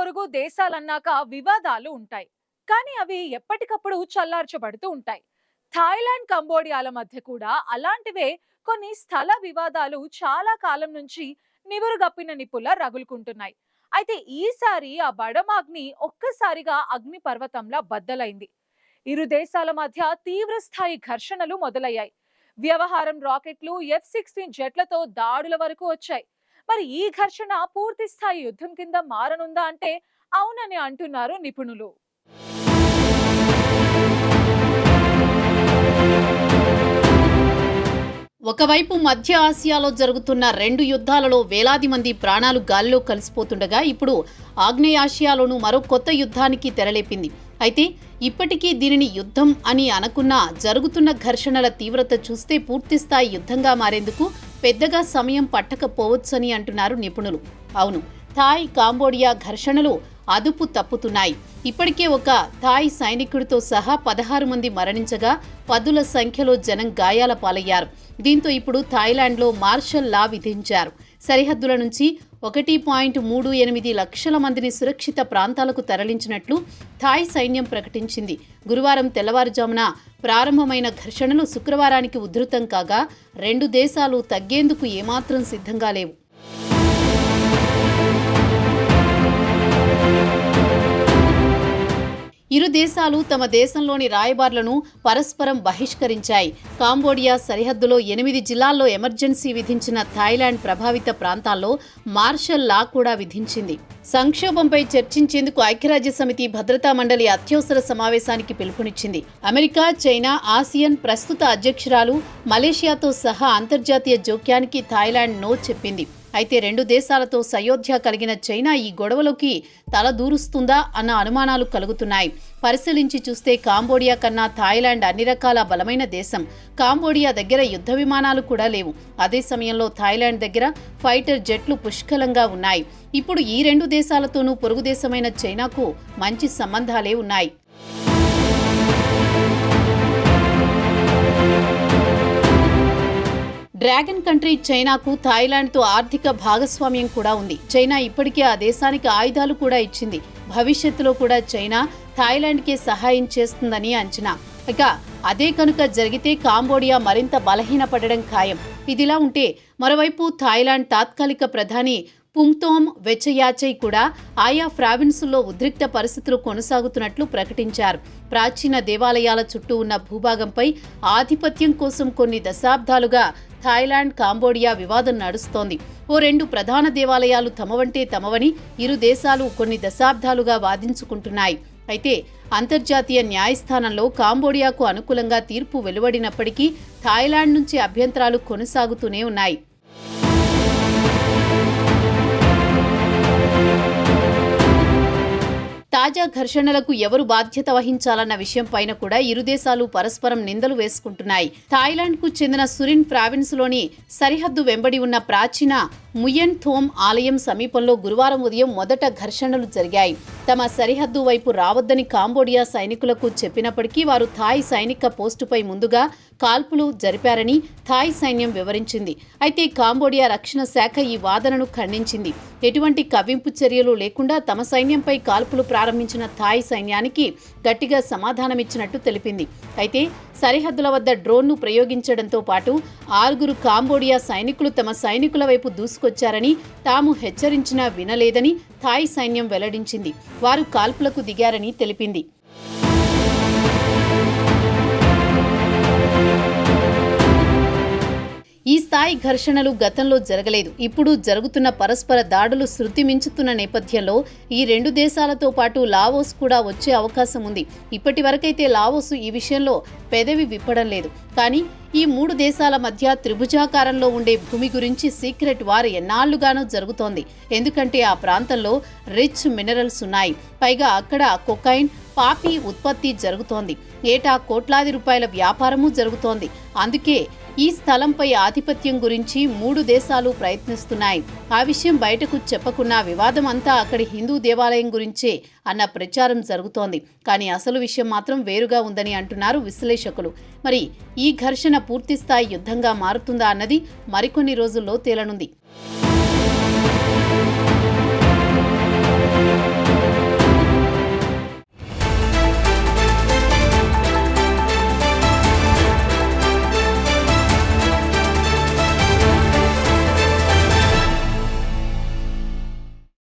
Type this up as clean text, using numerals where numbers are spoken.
పొరుగు దేశాలన్నాక వివాదాలు ఉంటాయి. కానీ అవి ఎప్పటికప్పుడు చల్లార్చబడుతూ ఉంటాయి. థాయిలాండ్, కంబోడియాల మధ్య కూడా అలాంటివే కొన్ని స్థల వివాదాలు చాలా కాలం నుంచి నివురుగప్పిన నిప్పులా రగులుకుంటున్నాయి. అయితే ఈసారి ఆ బడమాగ్ని ఒక్కసారిగా అగ్ని పర్వతంలా బద్దలైంది. ఇరు దేశాల మధ్య తీవ్ర స్థాయి ఘర్షణలు మొదలయ్యాయి. వ్యవహారం రాకెట్లు, F-16 జెట్లతో దాడుల వరకు వచ్చాయి. మరి ఈ ఘర్షణ పూర్తి స్థాయి యుద్ధం కింద మారనుందా అంటే అవునని అంటున్నారు నిపుణులు. ఒకవైపు మధ్య ఆసియాలో జరుగుతున్న రెండు యుద్ధాలలో వేలాది మంది ప్రాణాలు గాలిలో కలిసిపోతుండగా ఇప్పుడు ఆగ్నేయాసియాలోనూ మరో కొత్త యుద్ధానికి తెరలేపింది. అయితే ఇప్పటికీ దీనిని యుద్ధం అని అనకున్నా జరుగుతున్న ఘర్షణల తీవ్రత చూస్తే పూర్తిస్థాయి యుద్ధంగా మారేందుకు పెద్దగా సమయం పట్టకపోవచ్చని అంటున్నారు నిపుణులు. అవును, థాయ్ కాంబోడియా ఘర్షణలు అదుపు తప్పుతున్నాయి. ఇప్పటికే ఒక థాయ్ సైనికుడితో సహా 16 మంది మరణించగా పదుల సంఖ్యలో జనం గాయాల పాలయ్యారు. దీంతో ఇప్పుడు థాయిలాండ్లో మార్షల్ లా విధించారు. సరిహద్దుల నుంచి 1.38 లక్షల మందిని సురక్షిత ప్రాంతాలకు తరలించినట్లు థాయ్ సైన్యం ప్రకటించింది. గురువారం తెల్లవారుజామున ప్రారంభమైన ఘర్షణలు శుక్రవారానికి ఉధృతం కాగా రెండు దేశాలు తగ్గేందుకు ఏమాత్రం సిద్ధంగా లేవు. ఇరు దేశాలు తమ దేశంలోని రాయబారులను పరస్పరం బహిష్కరించాయి. కాంబోడియా సరిహద్దులో 8 జిల్లాల్లో ఎమర్జెన్సీ విధించిన థాయిలాండ్ ప్రభావిత ప్రాంతాల్లో మార్షల్ లా కూడా విధించింది. సంక్షోభంపై చర్చించేందుకు ఐక్యరాజ్యసమితి భద్రతా మండలి అత్యవసర సమావేశానికి పిలుపునిచ్చింది. అమెరికా, చైనా, ఆసియన్ ప్రస్తుత అధ్యక్షురాలు మలేషియాతో సహా అంతర్జాతీయ జోక్యానికి థాయిలాండ్ నో చెప్పింది. అయితే రెండు దేశాలతో సయోధ్య కలిగిన చైనా ఈ గొడవలోకి తల దూరుస్తుందా అన్న అనుమానాలు కలుగుతున్నాయి. పరిశీలించి చూస్తే కాంబోడియా కన్నా థాయిలాండ్ అన్ని రకాల బలమైన దేశం. కాంబోడియా దగ్గర యుద్ధ విమానాలు కూడా లేవు. అదే సమయంలో థాయిలాండ్ దగ్గర ఫైటర్ జెట్లు పుష్కలంగా ఉన్నాయి. ఇప్పుడు ఈ రెండు దేశాలతోనూ పొరుగు దేశమైన చైనాకు మంచి సంబంధాలే ఉన్నాయి. డ్రాగన్ కంట్రీ చైనాకు థాయిలాండ్తో ఆర్థిక భాగస్వామ్యం కూడా ఉంది. చైనా ఇప్పటికే ఆ దేశానికి ఆయుధాలు కూడా ఇచ్చింది. భవిష్యత్తులో కూడా చైనా థాయిలాండ్కే సహాయం చేస్తుందని అంచనా. ఇక అదే కనుక జరిగితే కాంబోడియా మరింత బలహీనపడడం ఖాయం. ఇదిలా ఉంటే మరోవైపు థాయిలాండ్ తాత్కాలిక ప్రధాని పుంగ్తోమ్ వెచయాచై కూడా ఆయా ప్రావిన్సుల్లో ఉద్రిక్త పరిస్థితులు కొనసాగుతున్నట్లు ప్రకటించారు. ప్రాచీన దేవాలయాల చుట్టూ ఉన్న భూభాగంపై ఆధిపత్యం కోసం కొన్ని దశాబ్దాలుగా థాయిలాండ్ కాంబోడియా వివాదం నడుస్తోంది. ఓ రెండు ప్రధాన దేవాలయాలు తమవంటే తమవని ఇరు దేశాలు కొన్ని దశాబ్దాలుగా వాదించుకుంటున్నాయి. అయితే అంతర్జాతీయ న్యాయస్థానంలో కాంబోడియాకు అనుకూలంగా తీర్పు వెలువడినప్పటికీ థాయిలాండ్ నుంచి అభ్యంతరాలు కొనసాగుతూనే ఉన్నాయి. తాజా ఘర్షణలకు ఎవరు బాధ్యత వహించాలన్న విషయంపైన కూడా ఇరు దేశాలు పరస్పరం నిందలు వేసుకుంటున్నాయి. థాయిలాండ్కు చెందిన సురిన్ ప్రావిన్స్లోని సరిహద్దు వెంబడి ఉన్న ప్రాచీన ముయన్ థోమ్ ఆలయం సమీపంలో గురువారం ఉదయం మొదట ఘర్షణలు జరిగాయి. తమ సరిహద్దు వైపు రావద్దని కాంబోడియా సైనికులకు చెప్పినప్పటికీ వారు థాయ్ సైనిక పోస్టుపై ముందుగా కాల్పులు జరిపారని థాయ్ సైన్యం వివరించింది. అయితే కాంబోడియా రక్షణ శాఖ ఈ వాదనను ఖండించింది. ఎటువంటి కవ్వింపు చర్యలు లేకుండా తమ సైన్యంపై కాల్పులు ప్రారంభించిన థాయ్ సైన్యానికి గట్టిగా సమాధానమిచ్చినట్టు తెలిపింది. అయితే సరిహద్దుల వద్ద డ్రోన్ను ప్రయోగించడంతో పాటు 6 కాంబోడియా సైనికులు తమ సైనికుల వైపు దూసుకొచ్చారని, తాము హెచ్చరించినా వినలేదని థాయ్ సైన్యం వెల్లడించింది. వారు కాల్పులకు దిగారని తెలిపింది. ఈ స్థాయి ఘర్షణలు గతంలో జరగలేదు. ఇప్పుడు జరుగుతున్న పరస్పర దాడులు శృతి మించుతున్న నేపథ్యంలో ఈ రెండు దేశాలతో పాటు లావోస్ కూడా వచ్చే అవకాశం ఉంది. ఇప్పటి వరకైతే లావోస్ ఈ విషయంలో పెదవి విప్పడం లేదు. కానీ ఈ మూడు దేశాల మధ్య త్రిభుజాకారంలో ఉండే భూమి గురించి సీక్రెట్ వార్ ఎన్నాళ్లుగానో జరుగుతోంది. ఎందుకంటే ఆ ప్రాంతంలో రిచ్ మినరల్స్ ఉన్నాయి. పైగా అక్కడ కొకైన్, పాపీ ఉత్పత్తి జరుగుతోంది. ఏటా కోట్లాది రూపాయల వ్యాపారమూ జరుగుతోంది. అందుకే ఈ స్థలంపై ఆధిపత్యం గురించి మూడు దేశాలు ప్రయత్నిస్తున్నాయి. ఆ విషయం బయటకు చెప్పకున్నా వివాదం అంతా అక్కడి హిందూ దేవాలయం గురించే అన్న ప్రచారం జరుగుతోంది. కానీ అసలు విషయం మాత్రం వేరుగా ఉందని అంటున్నారు విశ్లేషకులు. మరి ఈ ఘర్షణ పూర్తిస్థాయి యుద్ధంగా మారుతుందా అన్నది మరికొన్ని రోజుల్లో తేలనుంది.